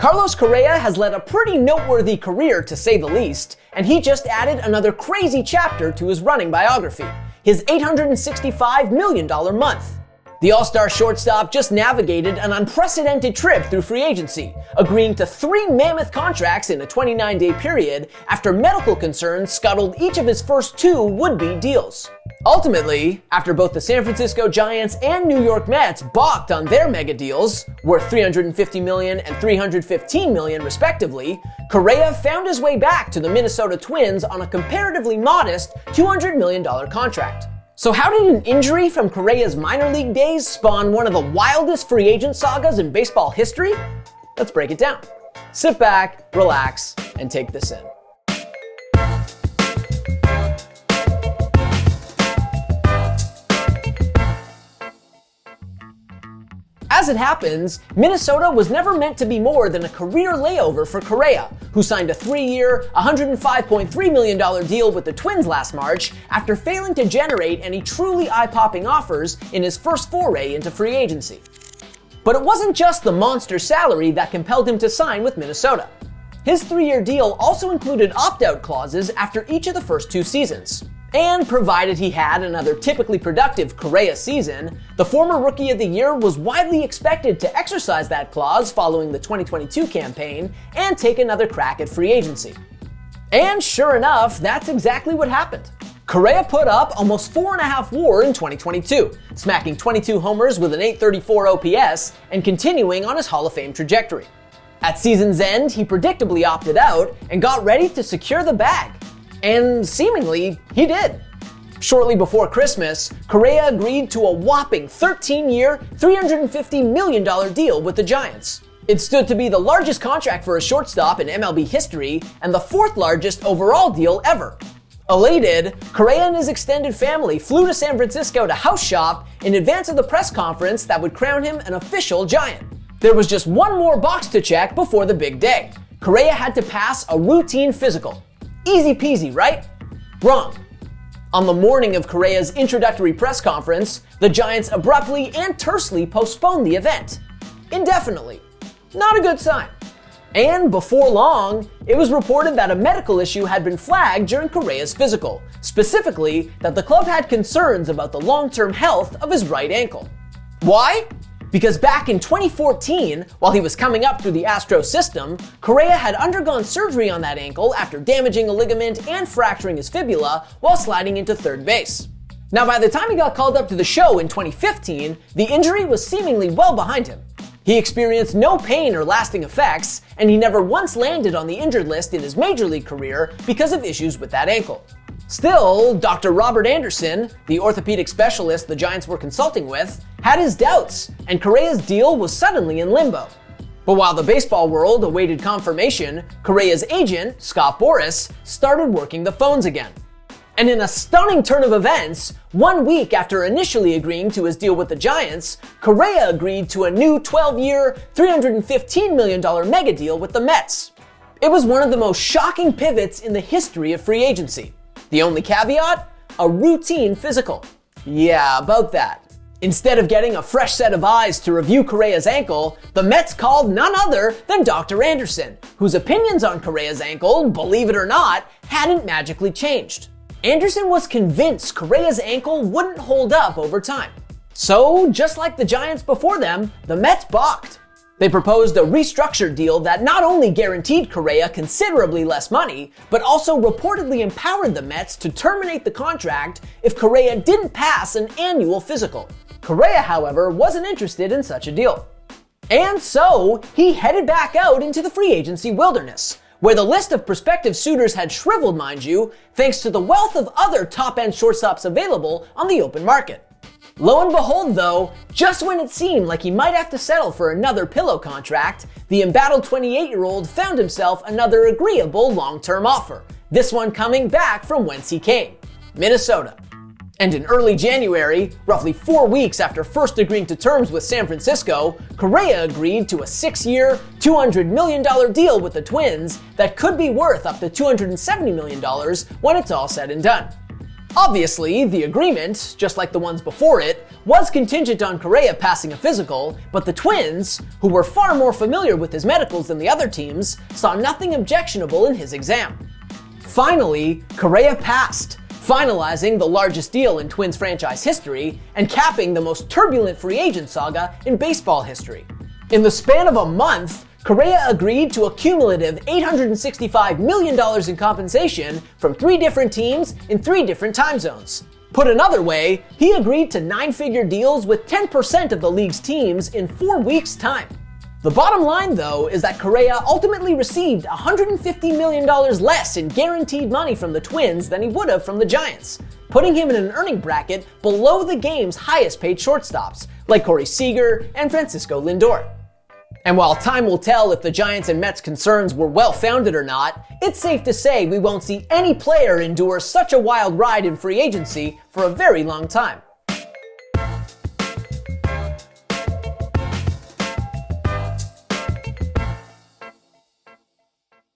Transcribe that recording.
Carlos Correa has led a pretty noteworthy career, to say the least, and he just added another crazy chapter to his running biography, his $865 million month. The all-star shortstop just navigated an unprecedented trip through free agency, agreeing to 3 mammoth contracts in a 29-day period after medical concerns scuttled each of his first 2 would-be deals. Ultimately, after both the San Francisco Giants and New York Mets balked on their mega deals, worth $350 million and $315 million respectively, Correa found his way back to the Minnesota Twins on a comparatively modest $200 million contract. So how did an injury from Correa's minor league days spawn one of the wildest free agent sagas in baseball history? Let's break it down. Sit back, relax, and take this in. As it happens, Minnesota was never meant to be more than a career layover for Correa, who signed a 3-year, $105.3 million deal with the Twins last March after failing to generate any truly eye-popping offers in his first foray into free agency. But it wasn't just the monster salary that compelled him to sign with Minnesota. His 3-year deal also included opt-out clauses after each of the first 2 seasons. And provided he had another typically productive Correa season, the former Rookie of the Year was widely expected to exercise that clause following the 2022 campaign and take another crack at free agency. And sure enough, that's exactly what happened. Correa put up almost 4.5 WAR in 2022, smacking 22 homers with an .834 OPS and continuing on his Hall of Fame trajectory. At season's end, he predictably opted out and got ready to secure the bag. And seemingly, he did. Shortly before Christmas, Correa agreed to a whopping 13-year, $350 million deal with the Giants. It stood to be the largest contract for a shortstop in MLB history and the 4th largest overall deal ever. Elated, Correa and his extended family flew to San Francisco to house shop in advance of the press conference that would crown him an official Giant. There was just one more box to check before the big day. Correa had to pass a routine physical. Easy peasy, right? Wrong. On the morning of Correa's introductory press conference, the Giants abruptly and tersely postponed the event. Indefinitely. Not a good sign. And before long, it was reported that a medical issue had been flagged during Correa's physical, specifically that the club had concerns about the long-term health of his right ankle. Why? Because back in 2014, while he was coming up through the Astros system, Correa had undergone surgery on that ankle after damaging a ligament and fracturing his fibula while sliding into third base. Now, by the time he got called up to the show in 2015, the injury was seemingly well behind him. He experienced no pain or lasting effects, and he never once landed on the injured list in his major league career because of issues with that ankle. Still, Dr. Robert Anderson, the orthopedic specialist the Giants were consulting with, had his doubts, and Correa's deal was suddenly in limbo. But while the baseball world awaited confirmation, Correa's agent, Scott Boras, started working the phones again. And in a stunning turn of events, 1 week after initially agreeing to his deal with the Giants, Correa agreed to a new 12-year, $315 million mega deal with the Mets. It was one of the most shocking pivots in the history of free agency. The only caveat? A routine physical. Yeah, about that. Instead of getting a fresh set of eyes to review Correa's ankle, the Mets called none other than Dr. Anderson, whose opinions on Correa's ankle, believe it or not, hadn't magically changed. Anderson was convinced Correa's ankle wouldn't hold up over time. So, just like the Giants before them, the Mets balked. They proposed a restructured deal that not only guaranteed Correa considerably less money, but also reportedly empowered the Mets to terminate the contract if Correa didn't pass an annual physical. Correa, however, wasn't interested in such a deal. And so, he headed back out into the free agency wilderness, where the list of prospective suitors had shriveled, mind you, thanks to the wealth of other top-end shortstops available on the open market. Lo and behold, though, just when it seemed like he might have to settle for another pillow contract, the embattled 28-year-old found himself another agreeable long-term offer, this one coming back from whence he came, Minnesota. And in early January, roughly 4 weeks after first agreeing to terms with San Francisco, Correa agreed to a 6-year, $200 million deal with the Twins that could be worth up to $270 million when it's all said and done. Obviously, the agreement, just like the ones before it, was contingent on Correa passing a physical, but the Twins, who were far more familiar with his medicals than the other teams, saw nothing objectionable in his exam. Finally, Correa passed, finalizing the largest deal in Twins franchise history and capping the most turbulent free agent saga in baseball history. In the span of a month, Correa agreed to a cumulative $865 million in compensation from 3 different teams in 3 different time zones. Put another way, he agreed to 9-figure deals with 10% of the league's teams in 4 weeks' time. The bottom line, though, is that Correa ultimately received $150 million less in guaranteed money from the Twins than he would have from the Giants, putting him in an earning bracket below the game's highest-paid shortstops, like Corey Seager and Francisco Lindor. And while time will tell if the Giants and Mets' concerns were well-founded or not, it's safe to say we won't see any player endure such a wild ride in free agency for a very long time.